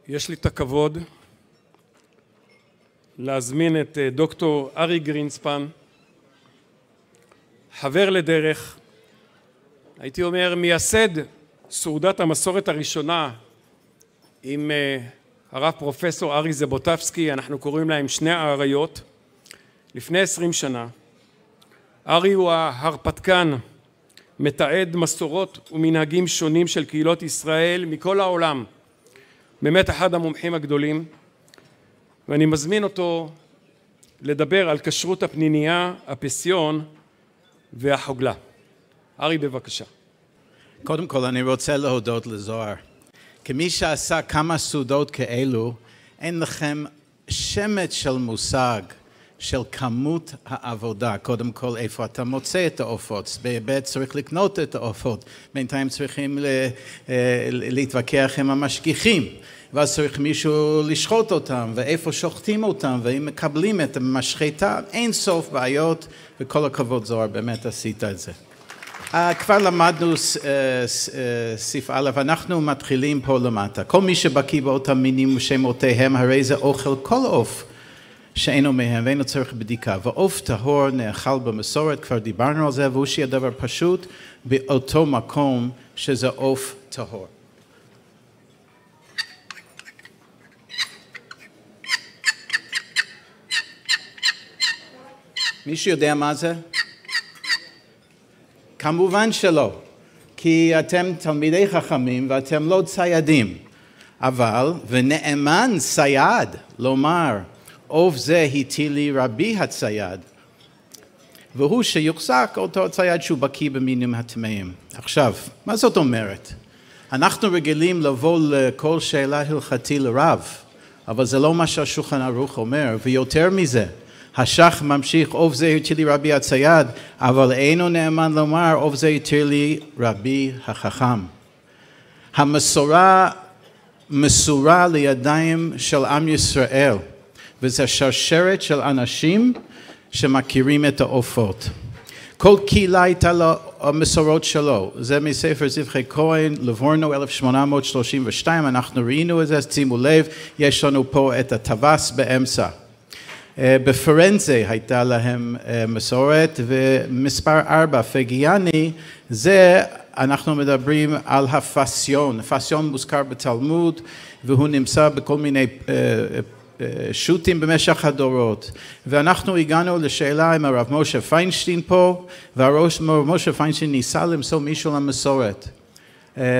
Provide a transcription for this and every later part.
יש לי את הכבוד להזמין את דוקטור ארי גרינספן, חבר לדרך, הייתי אומר מייסד סעודת המסורת הראשונה עם הרב פרופסור ארי זבוטבסקי, אנחנו קוראים להם שני האריות, לפני 20 שנה. ארי הוא ההרפתקן, מתעד מסורות ומנהגים שונים של קהילות ישראל מכל העולם, באמת אחד המומחים הגדולים, ואני מזמין אותו לדבר על כשרות הפנינייה, הפסיון והחוגלה. ארי, בבקשה. קודם כל אני רוצה להודות לזוהר. כמי שעשה כמה סעודות כאלו, אין לכם שמץ של מושג של כמות העבודה. קודם כל, איפה אתה מוצא את העופות? בבית צריך לקנות את העופות. בינתיים צריכים להתווכח עם המשגיחים. ואז צריך מישהו לשחוט אותם, ואיפה שוחטים אותם, ואם מקבלים את המשחטה, אין סוף בעיות, וכל הכבוד זוהר, באמת עשית את זה. כבר למדנו סעיף א', אנחנו מתחילים פה למטה. כל מי שבקיא באותם מינים ושמותיהם, הרי זה אוכל כל עוף שאינו מהם, ואינו צריך בדיקה. ועוף טהור נאכל במסורת, כבר דיברנו על זה, והוא שיהיה דבר פשוט באותו מקום שזה עוף טהור. מישהו יודע מה זה? כמובן שלא, כי אתם תלמידי חכמים ואתם לא ציידים, אבל ונאמן צייד לומר, עוף זה הטיל לי רבי הצייד, והוא שיוחזק אותו צייד שהוא בקיא במינים הטמאים. עכשיו, מה זאת אומרת? אנחנו רגילים לבוא לכל שאלה הלכתי לרב, אבל זה לא מה שהשולחן ערוך אומר, ויותר מזה, השח ממשיך, עוף זה הטיל לי רבי הצייד, אבל אינו נאמן לומר, עוף זה הטיל לי רבי החכם. המסורה מסורה לידיים של עם ישראל, וזה שרשרת של אנשים שמכירים את העופות. כל קהילה הייתה לה המסורות שלו, זה מספר זבחי כהן, לבורנו 1832, אנחנו ראינו את זה, שימו לב, יש לנו פה את הטווס באמצע. בפרנזה הייתה להם מסורת, ומספר 4, פגיאני, זה אנחנו מדברים על הפסיון. הפסיון מוזכר בתלמוד, והוא נמצא בכל מיני שו"תים במשך הדורות. ואנחנו הגענו לשאלה עם הרב משה פיינשטיין פה, והרב משה פיינשטיין ניסה למצוא מישהו למסורת.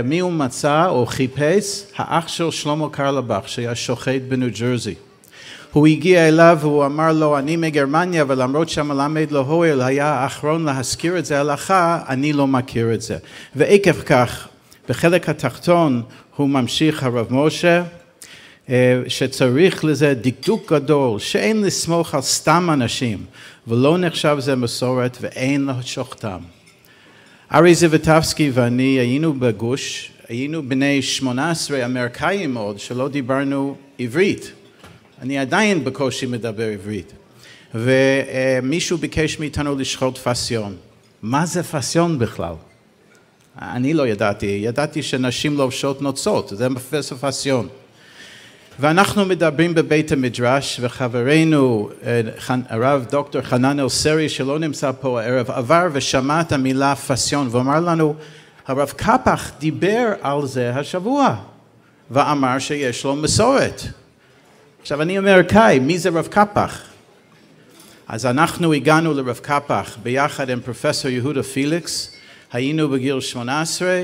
מי הוא מצא או חיפש? האח של שלמה קרליבך, שהיה שוחט בניו ג'רזי. הוא הגיע אליו והוא אמר לו, אני מגרמניה, ולמרות שהמלמד להועיל היה האחרון להזכיר את זה הלכה, אני לא מכיר את זה. ועקב כך, בחלק התחתון הוא ממשיך הרב משה, שצריך לזה דקדוק גדול, שאין לסמוך על סתם אנשים, ולא נחשב זה מסורת ואין לשוחטם. ארי זבוטבסקי ואני היינו בגוש, היינו בני 18 אמריקאים עוד, שלא דיברנו עברית. אני עדיין בקושי מדבר עברית. ומישהו ביקש מאיתנו לשחוט פסיון. מה זה פסיון בכלל? אני לא ידעתי שנשים לובשות נוצות, זה פסיון. ואנחנו מדברים בבית המדרש, וחברנו הרב דוקטור חנן אלסרי שלא נמצא פה הערב, עבר ושמע את המילה פסיון, ואמר לנו, הרב קפח דיבר על זה השבוע, ואמר שיש לו מסורת. עכשיו אני אמריקאי, מי זה רב קפח? אז אנחנו הגענו לרב קפח ביחד עם פרופסור יהודה פיליקס, היינו בגיל 18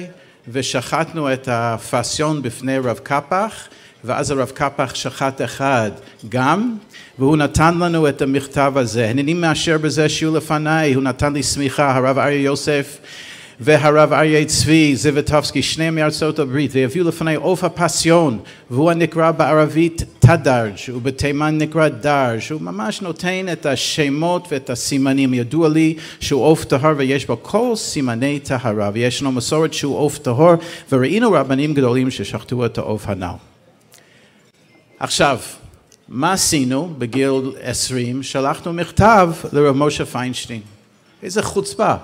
ושחטנו את הפסיון בפני רב קפח, ואז הרב קפח שחט אחד גם, והוא נתן לנו את המכתב הזה. הנני מאשר בזה שיהיו לפניי, הוא נתן לי סמיכה, הרב אריה יוסף והרב אריה צבי זבוטבסקי, שניהם מארצות הברית, והביאו לפני עוף הפסיון, והוא נקרא בערבית תדרג' ובתימן נקרא דרג', הוא ממש נותן את השמות ואת הסימנים. ידוע לי שהוא עוף טהור ויש בו כל סימני טהרה, ויש לנו מסורת שהוא עוף טהור, וראינו רבנים גדולים ששחטו את העוף הנ"ל. עכשיו, מה עשינו בגיל 20? שלחנו מכתב לרב משה פיינשטיין. איזה חוצפה.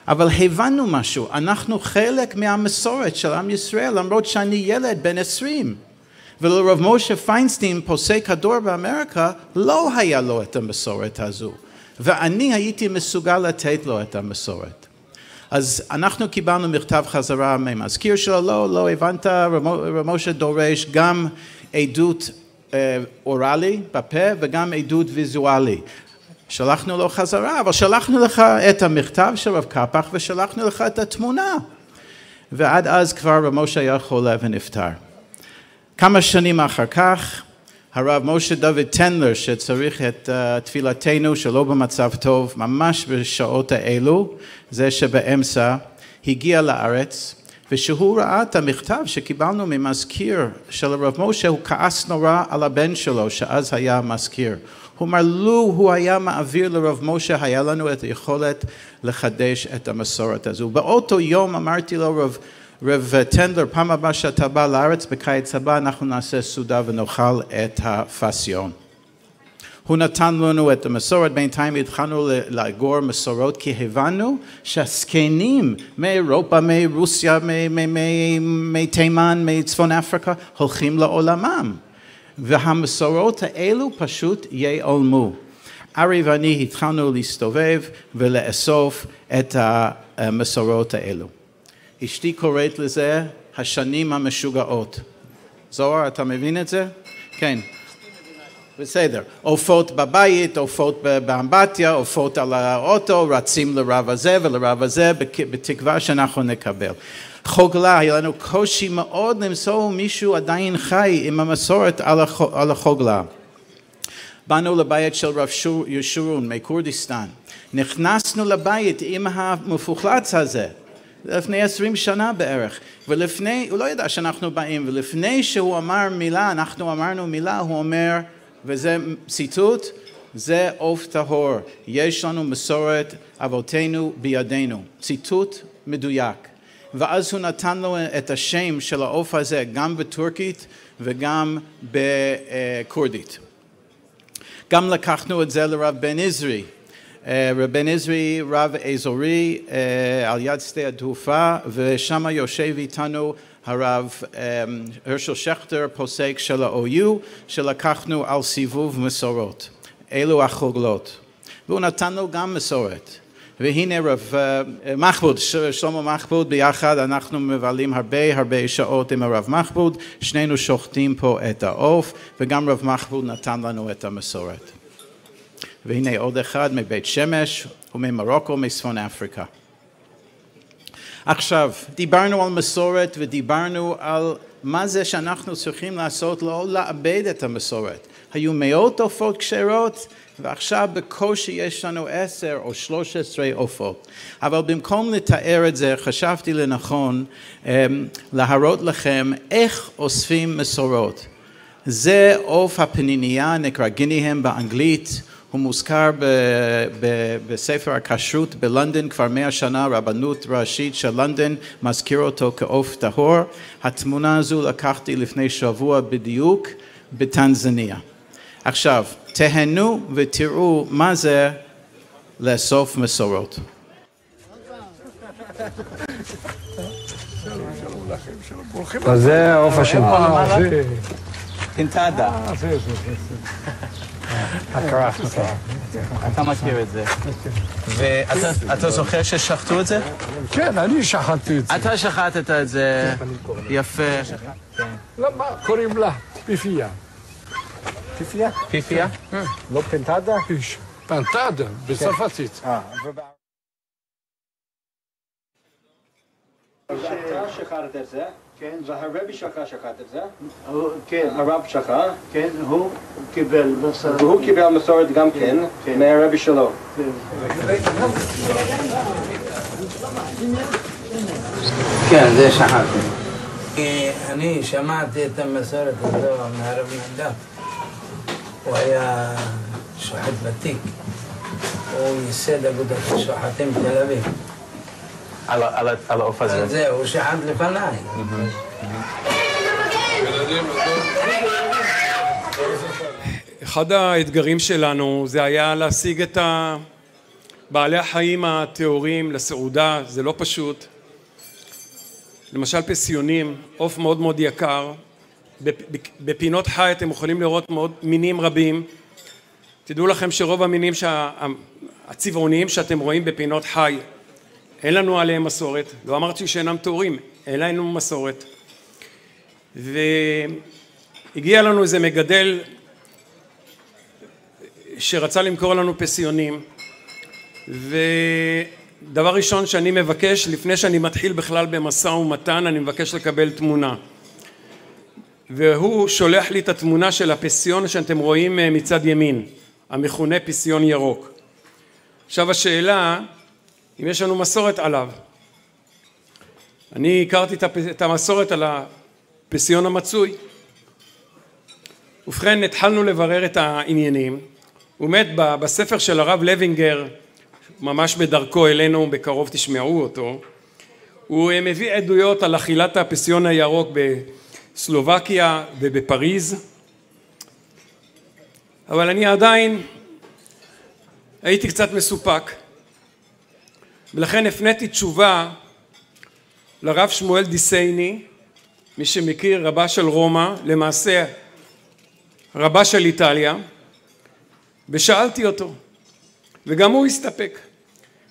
אבל הבנו משהו, אנחנו חלק מהמסורת של עם ישראל, למרות שאני ילד בן 20. ולרב משה פיינסטיין, פוסק הדור באמריקה, לא היה לו את המסורת הזו. ואני הייתי מסוגל לתת לו את המסורת. אז אנחנו קיבלנו מכתב חזרה ממזכיר שלו, לא הבנת, רב משה דורש גם עדות אוראלי בפה וגם עדות ויזואלי. שלחנו לו חזרה, אבל שלחנו לך את המכתב של רב קפח ושלחנו לך את התמונה. ועד אז כבר רב משה היה חולה ונפטר. כמה שנים אחר כך, הרב משה דוד טנדלר, שצריך את תפילתנו שלא במצב טוב, ממש בשעות האלו, זה שבאמצע, הגיע לארץ, ושהוא ראה את המכתב שקיבלנו ממזכיר של הרב משה, הוא כעס נורא על הבן שלו, שאז היה מזכיר. הוא אמר, לו הוא היה מעביר לרב משה, היה לנו את היכולת לחדש את המסורת הזו. באותו יום אמרתי לו, רב טנדלר, פעם הבאה שאתה בא לארץ, בקיץ הבא אנחנו נעשה סעודה ונאכל את הפסיון. הוא נתן לנו את המסורת, בינתיים התחלנו לאגור מסורות, כי הבנו שהזקנים מאירופה, מרוסיה, מתימן, מצפון אפריקה, הולכים לעולמם. והמסורות האלו פשוט ייעלמו. ארי ואני התחלנו להסתובב ולאסוף את המסורות האלו. אשתי קוראת לזה השנים המשוגעות. זוהר, אתה מבין את זה? כן. בסדר. עופות בבית, עופות באמבטיה, עופות על האוטו, רצים לרב הזה ולרב הזה, בתקווה שאנחנו נקבל. חוגלה, היה לנו קושי מאוד למצוא מישהו עדיין חי עם המסורת על החוגלה. באנו לבית של רב ישורון מכורדיסטן. נכנסנו לבית עם המפוחלץ הזה. לפני 20 שנה בערך, ולפני, הוא לא ידע שאנחנו באים, ולפני שהוא אמר מילה, אנחנו אמרנו מילה, הוא אומר, וזה ציטוט, זה עוף טהור, יש לנו מסורת אבותינו בידינו, ציטוט מדויק. ואז הוא נתן לו את השם של העוף הזה, גם בטורקית וגם בקורדית. גם לקחנו את זה לרב בן עזרי, רב בן עזרי רב אזורי על יד שדה התעופה, ושם יושב איתנו הרב הרשל שכטר, פוסק של ה-OU, שלקחנו על סיבוב מסורות. אלו החוגלות. והוא נתן לו גם מסורת. והנה רב מחבוד, שלמה מחבוד, ביחד אנחנו מבלים הרבה שעות עם הרב מחבוד, שנינו שוחטים פה את העוף, וגם רב מחבוד נתן לנו את המסורת. והנה עוד אחד מבית שמש וממרוקו, מצפון אפריקה. עכשיו, דיברנו על מסורת ודיברנו על מה זה שאנחנו צריכים לעשות, לא לאבד את המסורת. היו מאות עופות כשרות, ועכשיו בקושי יש לנו 10 או 13 עופות. אבל במקום לתאר את זה, חשבתי לנכון להראות לכם איך אוספים מסורות. זה עוף הפנינייה, נקרא גיניהם באנגלית, הוא מוזכר בספר הכשרות בלונדון כבר 100 שנה, רבנות ראשית של לונדון מזכיר אותו כעוף טהור. התמונה הזו לקחתי לפני שבוע בדיוק בטנזניה. עכשיו, תהנו ותראו מה זה לאסוף מסורות. אז זה העוף השני. פינטאדה. אתה מכיר את זה. ואתה זוכר ששחטו את זה? כן, אני שחטתי את זה. אתה שחטת את זה. יפה. למה קוראים לה? פיפייה. פיפייה? פיפייה? לא פינטאדה? פינטאדה, בצרפתית. אתה שחט את זה, והרבי שלך שחט את זה, כן. הרב שלך, כן, הוא קיבל מסורת. והוא קיבל מסורת גם כן, מהרבי שלו. כן, זה שחטתי. אני שמעתי את המסורת הזו מהרבי נדב. הוא היה שוחט ותיק. הוא ייסד אגודת השוחטים בתל אביב. על העוף הזה. זהו, הוא שחט לפניי. אחד האתגרים שלנו זה היה להשיג את בעלי החיים הטהורים לסעודה, זה לא פשוט. למשל פסיונים, עוף מאוד מאוד יקר, בפינות חי אתם יכולים לראות מאוד מינים רבים. תדעו לכם שרוב המינים הצבעוניים שאתם רואים בפינות חי, אין לנו עליהם מסורת. לא אמרתי שאינם טהורים, אין לנו מסורת. והגיע לנו איזה מגדל שרצה למכור לנו פסיונים, ודבר ראשון שאני מבקש, לפני שאני מתחיל בכלל במשא ומתן, אני מבקש לקבל תמונה. והוא שולח לי את התמונה של הפסיון שאתם רואים מצד ימין, המכונה פסיון ירוק. עכשיו השאלה, אם יש לנו מסורת עליו. אני הכרתי את המסורת על הפסיון המצוי. ובכן, התחלנו לברר את העניינים. הוא מת בספר של הרב לוינגר, ממש בדרכו אלינו, בקרוב תשמעו אותו. הוא מביא עדויות על אכילת הפסיון הירוק בסלובקיה ובפריז. אבל אני עדיין הייתי קצת מסופק. ולכן הפניתי תשובה לרב שמואל דיסייני, מי שמכיר, רבה של רומא, למעשה רבה של איטליה, ושאלתי אותו, וגם הוא הסתפק,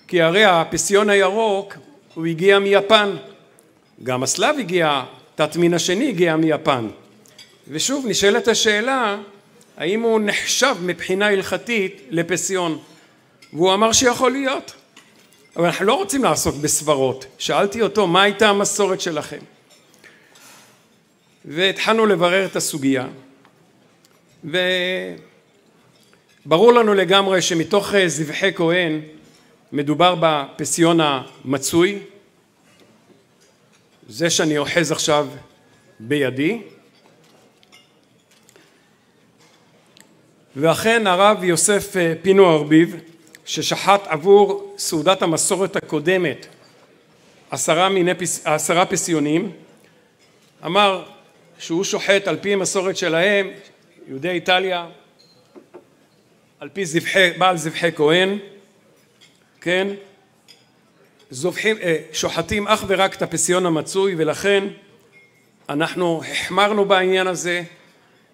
כי הרי הפסיון הירוק הוא הגיע מיפן, גם הסלב הגיע, תת-מין השני הגיע מיפן, ושוב נשאלת השאלה, האם הוא נחשב מבחינה הלכתית לפסיון, והוא אמר שיכול להיות, אבל אנחנו לא רוצים לעסוק בסברות. שאלתי אותו, מה הייתה המסורת שלכם? והתחלנו לברר את הסוגיה, וברור לנו לגמרי שמתוך זבחי כהן מדובר בפסיון המצוי, זה שאני אוחז עכשיו בידי, ואכן הרב יוסף פינו ארביב, ששחט עבור סעודת המסורת הקודמת 10 פסיונים, אמר שהוא שוחט על פי מסורת שלהם, יהודי איטליה, על פי בעל זבחי כהן, כן, שוחטים אך ורק את הפסיון המצוי, ולכן אנחנו החמרנו בעניין הזה,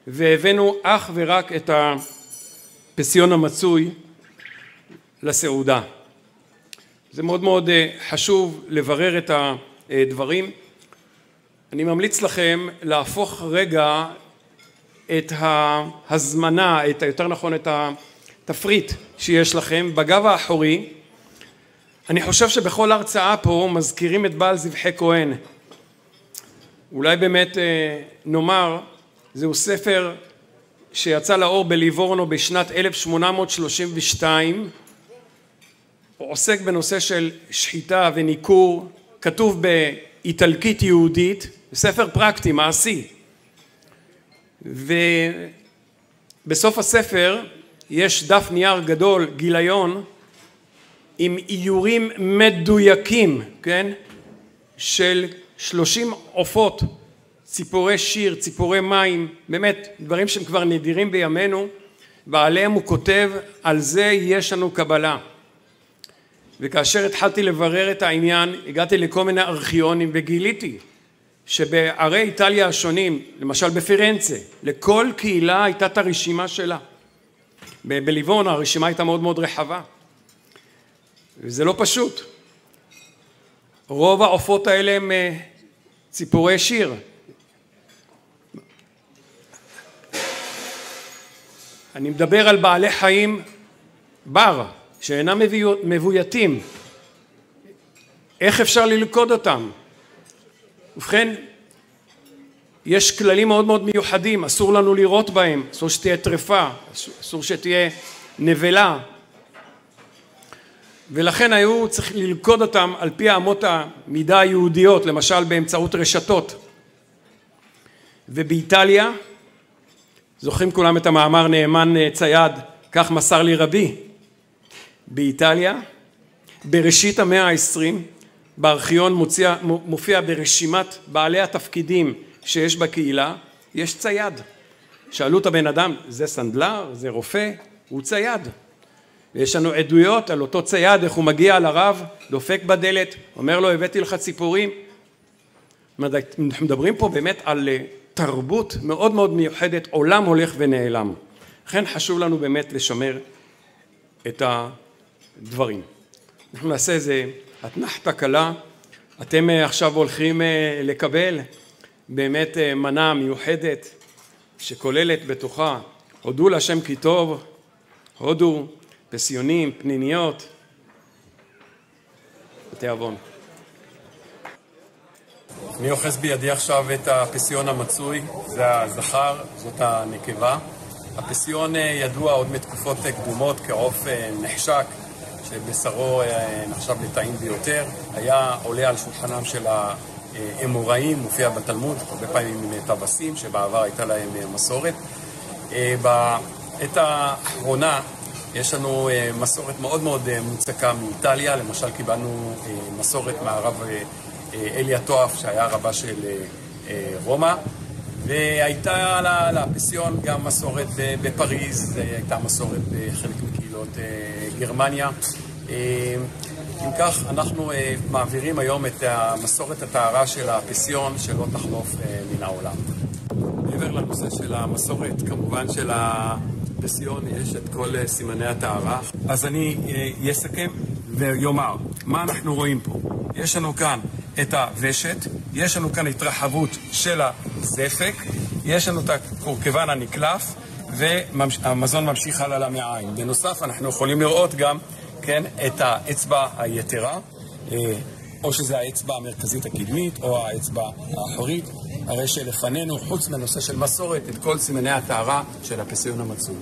והבאנו אך ורק את הפסיון המצוי לסעודה. זה מאוד מאוד חשוב לברר את הדברים. אני ממליץ לכם להפוך רגע את ההזמנה, יותר נכון את התפריט שיש לכם בגב האחורי. אני חושב שבכל הרצאה פה מזכירים את בעל זבחי כהן. אולי באמת נאמר, זהו ספר שיצא לאור בליבורנו בשנת 1832, הוא עוסק בנושא של שחיטה וניכור, כתוב באיטלקית יהודית, ספר פרקטי, מעשי. ובסוף הספר יש דף נייר גדול, גיליון, עם איורים מדויקים, כן? של 30 עופות, ציפורי שיר, ציפורי מים, באמת דברים שהם כבר נדירים בימינו, ועליהם הוא כותב, על זה יש לנו קבלה. וכאשר התחלתי לברר את העניין, הגעתי לכל מיני ארכיונים וגיליתי שבערי איטליה השונים, למשל בפירנצה, לכל קהילה הייתה את הרשימה שלה. בליבורנו הרשימה הייתה מאוד מאוד רחבה. וזה לא פשוט. רוב העופות האלה הם ציפורי שיר. אני מדבר על בעלי חיים בר, שאינם מבויתים. איך אפשר ללכוד אותם? ובכן, יש כללים מאוד מאוד מיוחדים, אסור לנו לראות בהם, אסור שתהיה טרפה, אסור שתהיה נבלה. ולכן היו צריך ללכוד אותם על פי אמות המידה היהודיות, למשל באמצעות רשתות. ובאיטליה, זוכרים כולם את המאמר נאמן צייד, כך מסר לי רבי. באיטליה, בראשית המאה ה-20, בארכיון מופיע ברשימת בעלי התפקידים שיש בקהילה, יש צייד. שאלו את הבן אדם, זה סנדלר, זה רופא, הוא צייד. ויש לנו עדויות על אותו צייד, איך הוא מגיע לרב, דופק בדלת, אומר לו, הבאתי לך ציפורים. אנחנו מדברים פה באמת על תרבות מאוד מאוד מיוחדת, עולם הולך ונעלם. לכן חשוב לנו באמת לשמר את הדברים. אנחנו נעשה איזה אתנחתא קלה. אתם עכשיו הולכים לקבל באמת מנה מיוחדת שכוללת בתוכה הודו להשם כי טוב, הודו, פסיונים, פניניות, בתיאבון. אני אוחז בידי עכשיו את הפסיון המצוי, זה הזכר, זאת הנקבה. הפסיון ידוע עוד מתקופות קדומות כעוף נחשק, שבשרו נחשב לטעים ביותר. היה עולה על שולחנם של האמוראים, מופיע בתלמוד, הרבה פעמים עם טבסים, שבעבר הייתה להם מסורת. בעת האחרונה יש לנו מסורת מאוד מאוד מוצקה מאיטליה, למשל קיבלנו מסורת מהרב אליה טואף, שהיה רבה של רומא, והייתה לפסיון גם מסורת בפריז, הייתה מסורת בחלק מקהילות גרמניה. אם כך, אנחנו מעבירים היום את מסורת הטהרה של הפסיון שלא תחלוף מן העולם. מעבר לנושא של המסורת, כמובן של הפסיון יש את כל סימני הטהרה. אז אני אסכם ויאמר, מה אנחנו רואים פה? יש לנו כאן את הוושת, יש לנו כאן התרחבות של הזפק, יש לנו את הקורקבן הנקלף, והמזון ממשיך הלאה למעיים. בנוסף, אנחנו יכולים לראות גם, כן, את האצבע היתרה, או שזה האצבע המרכזית הקדמית, או האצבע האחורית. הרי שלפנינו, חוץ מהנושא של מסורת, את כל סימני הטהרה של הפסיון המצוי.